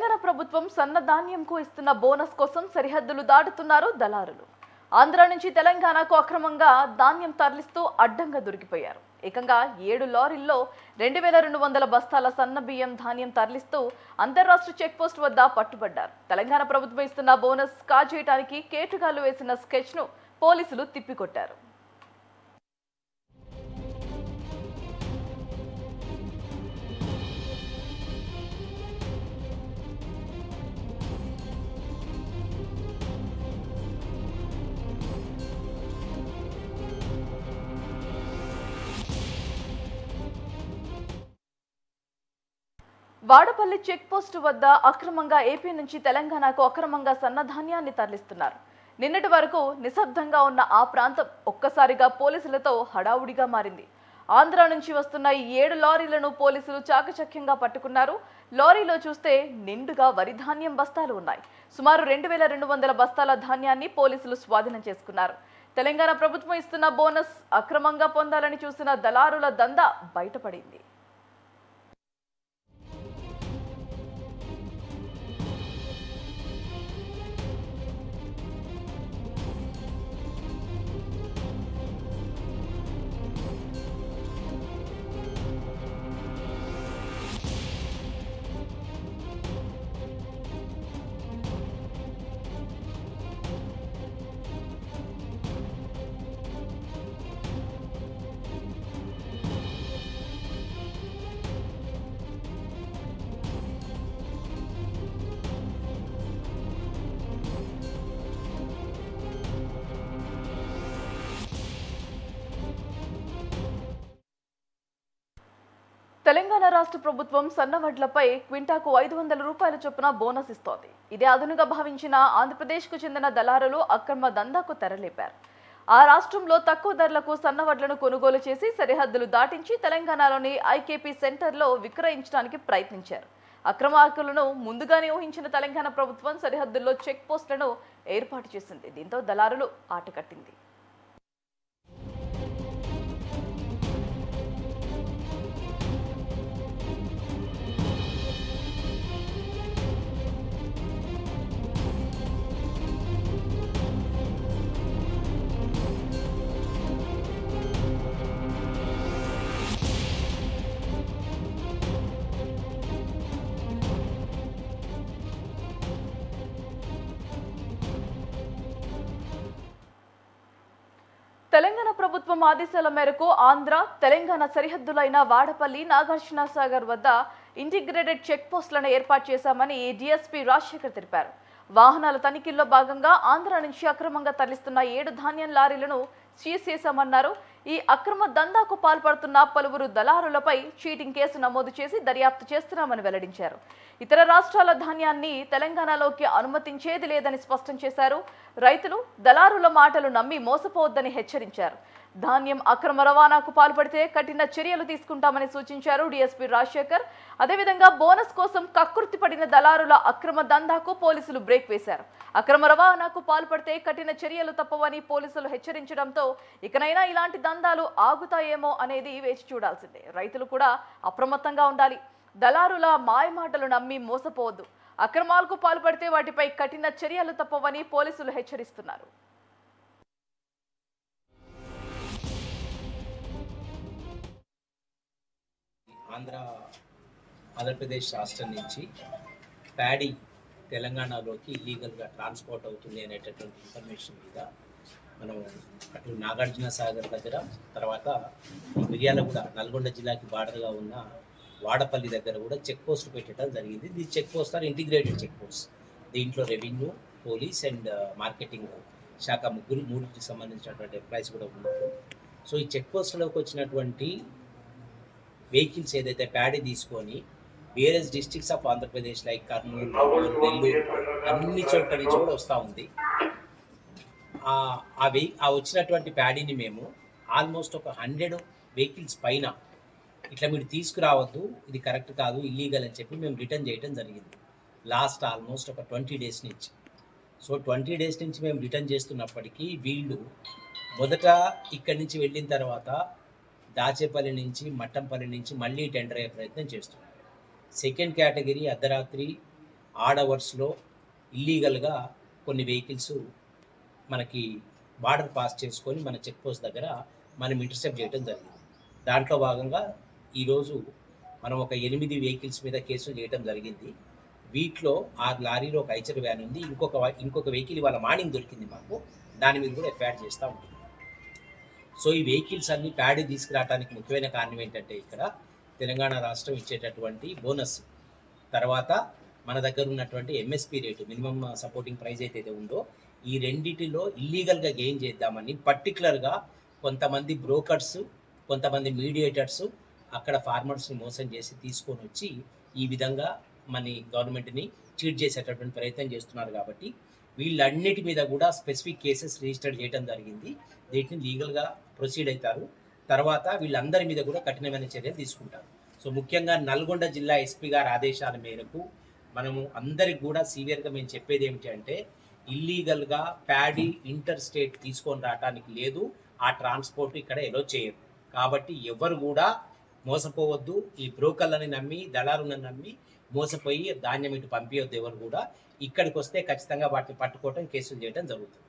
తెలంగాణ ప్రభుత్వం సన్నధాన్యంకు ఇస్తున్న బోనస్ కోసం సరిహద్దులు దాటుతున్నారు దళారులు. ఆంధ్ర నుంచి తెలంగాణకు అక్రమంగా ధాన్యం తరలిస్తూ అడ్డంగా దొరికిపోయారు. ఏకంగా 7 లారీల్లో 2200 బస్తాల సన్న బియ్యం ధాన్యం తరలిస్తూ అంతర్రాష్ట్ర చెక్పోస్ట్ వద్ద పట్టుబడ్డారు. తెలంగాణ ప్రభుత్వం ఇస్తున్న బోనస్ కాజేయడానికి కేటుగాళ్లు వేసిన స్కెచ్ను పోలీసులు తిప్పికొట్టారు. వాడపల్లి చెక్ పోస్టు వద్ద అక్రమంగా ఏపీ నుంచి తెలంగాణకు అక్రమంగా సన్నధాన్యాన్ని తరలిస్తున్నారు. నిన్నటి వరకు నిశ్శబ్దంగా ఉన్న ఆ ప్రాంతం ఒక్కసారిగా పోలీసులతో హడావుడిగా మారింది. ఆంధ్ర నుంచి వస్తున్న ఈ 7 లారీలను పోలీసులు చాకచక్యంగా పట్టుకున్నారు. లారీలో చూస్తే నిండుగా వరి ధాన్యం బస్తాలు ఉన్నాయి. సుమారు 2200 బస్తాల ధాన్యాన్ని పోలీసులు స్వాధీనం చేసుకున్నారు. తెలంగాణ ప్రభుత్వం ఇస్తున్న బోనస్ అక్రమంగా పొందాలని చూసిన దళారుల దందా బయటపడింది. తెలంగాణ రాష్ట్ర ప్రభుత్వం సన్నవడ్లపై క్వింటాకు 500 రూపాయల చొప్పున బోనస్ ఇస్తోంది. ఇదే అదునుగా భావించిన ఆంధ్రప్రదేశ్కు చెందిన దళారులు అక్రమ దందాకు తెరలేపారు. ఆ రాష్ట్రంలో తక్కువ ధరలకు సన్నవడ్లను కొనుగోలు చేసి సరిహద్దులు దాటించి తెలంగాణలోని ఐకేపీ సెంటర్లో విక్రయించడానికి ప్రయత్నించారు. అక్రమార్కులను ముందుగానే ఊహించిన తెలంగాణ ప్రభుత్వం సరిహద్దుల్లో చెక్ పోస్టులను ఏర్పాటు చేసింది. దీంతో దళారులు ఆటకట్టింది. తెలంగాణ ప్రభుత్వం ఆదేశాల మేరకు ఆంధ్ర తెలంగాణ సరిహద్దులైన వాడపల్లి నాగార్జున సాగర్ వద్ద ఇంటిగ్రేటెడ్ చెక్ పోస్టులను ఏర్పాటు చేశామని డీఎస్పీ రాజశేఖర్ తెలిపారు. వాహనాల తనిఖీల్లో భాగంగా ఆంధ్ర నుంచి అక్రమంగా తరలిస్తున్న 7 ధాన్యం లారీలను సీజ్ చేశామన్నారు. ఈ అక్రమ దందాకు పాల్పడుతున్న పలువురు దళారులపై చీటింగ్ కేసు నమోదు చేసి దర్యాప్తు చేస్తున్నామని వెల్లడించారు. ఇతర రాష్ట్రాల ధాన్యాన్ని తెలంగాణలోకి అనుమతించేది లేదని స్పష్టం చేశారు. రైతులు దళారుల మాటలు నమ్మి మోసపోవద్దని హెచ్చరించారు. ధాన్యం అక్రమ రవాణాకు పాల్పడితే కఠిన చర్యలు తీసుకుంటామని సూచించారు డీఎస్పీ రాజశేఖర్. అదేవిధంగా బోనస్ కోసం కక్కుర్తి పడిన దళారుల అక్రమ దందాకు పోలీసులు బ్రేక్ వేశారు. అక్రమ రవాణాకు పాల్పడితే కఠిన చర్యలు తప్పవని పోలీసులు హెచ్చరించడంతో ఇకనైనా ఇలాంటి దందాలు ఆగుతాయేమో అనేది వేచి చూడాల్సిందే. రైతులు కూడా అప్రమత్తంగా ఉండాలి. దళారుల మాయమాటలు నమ్మి మోసపోవద్దు. అక్రమాలకు పాల్పడితే వాటిపై కఠిన చర్యలు తప్పవని పోలీసులు హెచ్చరిస్తున్నారు. ఆంధ్రప్రదేశ్ రాష్ట్రం నుంచి ప్యాడీ తెలంగాణలోకి ఇల్లీగల్గా ట్రాన్స్పోర్ట్ అవుతుంది అనేటటువంటి ఇన్ఫర్మేషన్ మీద మనం అటు నాగార్జున సాగర్ దగ్గర, తర్వాత మిర్యాలగూడ నల్గొండ జిల్లాకి బార్డర్గా ఉన్న వాడపల్లి దగ్గర కూడా చెక్ పోస్ట్ పెట్టడం జరిగింది. ఈ check post are integrated check post. దీంట్లో రెవెన్యూ, పోలీస్ అండ్ మార్కెటింగ్ శాఖ మూడింటికి సంబంధించినటువంటి ఎంప్లాయీస్ కూడా ఉన్నారు. సో ఈ చెక్ పోస్టులోకి వచ్చినటువంటి వెహికల్స్ ఏదైతే ప్యాడీ తీసుకొని various districts of Andhra Pradesh like Kurnool, Nellore అన్ని చోట్ల నుంచి కూడా వస్తూ ఉంది. ఆ వచ్చినటువంటి ప్యాడీని మేము ఆల్మోస్ట్ ఒక 100 వెహికల్స్ పైన ఇట్లా మీరు తీసుకురావద్దు, ఇది కరెక్ట్ కాదు, ఇల్లీగల్ అని చెప్పి మేము రిటర్న్ చేయడం జరిగింది లాస్ట్ ఆల్మోస్ట్ ఒక 20 డేస్ నుంచి. సో 20 డేస్ నుంచి మేము రిటర్న్ చేస్తున్నప్పటికీ వీళ్ళు మొదట ఇక్కడి నుంచి వెళ్ళిన తర్వాత దాచేపల్లి నుంచి మట్టంపల్లి నుంచి మళ్ళీ టెండర్ అయ్యే ప్రయత్నం చేస్తున్నారు. సెకండ్ కేటగిరీ అర్ధరాత్రి ఆడ్ అవర్స్లో ఇల్లీగల్గా కొన్ని వెహికల్స్ మనకి బార్డర్ పాస్ చేసుకొని మన చెక్ పోస్ట్ దగ్గర మనం ఇంటర్సెప్ట్ చేయడం జరిగింది. దాంట్లో భాగంగా ఈరోజు మనం ఒక 8 వెహికల్స్ మీద కేసులు చేయడం జరిగింది. వీటిలో 6 లారీలో ఒక ఐచర్ వ్యాన్ ఉంది, ఇంకొక వెహికల్ ఇవాళ మార్నింగ్ దొరికింది మాకు, దాని మీద కూడా ఎఫ్ఐఆర్ చేస్తూ ఉంటుంది. సో ఈ వెహికల్స్ అన్ని ప్యాడీ తీసుకురావడానికి ముఖ్యమైన కారణం ఏంటంటే ఇక్కడ తెలంగాణ రాష్ట్రం ఇచ్చేటటువంటి బోనస్, తర్వాత మన దగ్గర ఉన్నటువంటి MSP rate, minimum supporting price అయితే ఉందో, ఈ రెండిటిలో ఇల్లీగల్గా గెయిన్ చేద్దామని పర్టికులర్గా కొంతమంది బ్రోకర్స్, కొంతమంది మీడియేటర్స్ అక్కడ ఫార్మర్స్ని మోసం చేసి తీసుకొని వచ్చి ఈ విధంగా మన గవర్నమెంట్ని చీట్ చేసేటటువంటి ప్రయత్నం చేస్తున్నారు. కాబట్టి వీళ్ళన్నిటి మీద కూడా స్పెసిఫిక్ కేసెస్ రిజిస్టర్ చేయడం జరిగింది. వీటిని లీగల్గా ప్రొసీడ్ అవుతారు. తర్వాత వీళ్ళందరి మీద కూడా కఠినమైన చర్యలు తీసుకుంటారు. సో ముఖ్యంగా నల్గొండ జిల్లా ఎస్పీ గారి ఆదేశాల మేరకు మనము అందరికి కూడా సివియర్గా మేము చెప్పేది ఏమిటి అంటే, ఇల్లీగల్గా ప్యాడీ ఇంటర్ స్టేట్ తీసుకొని రావడానికి లేదు, ఆ ట్రాన్స్పోర్ట్ ఇక్కడ ఎలో చేయరు. కాబట్టి ఎవరు కూడా మోసపోవద్దు, ఈ బ్రోకర్లని నమ్మి, దళారులను నమ్మి మోసపోయి ధాన్యం ఇటు పంపించొద్దు. ఎవరు కూడా ఇక్కడికి వస్తే ఖచ్చితంగా వాటిని పట్టుకోవడం, కేసులు చేయడం జరుగుతుంది.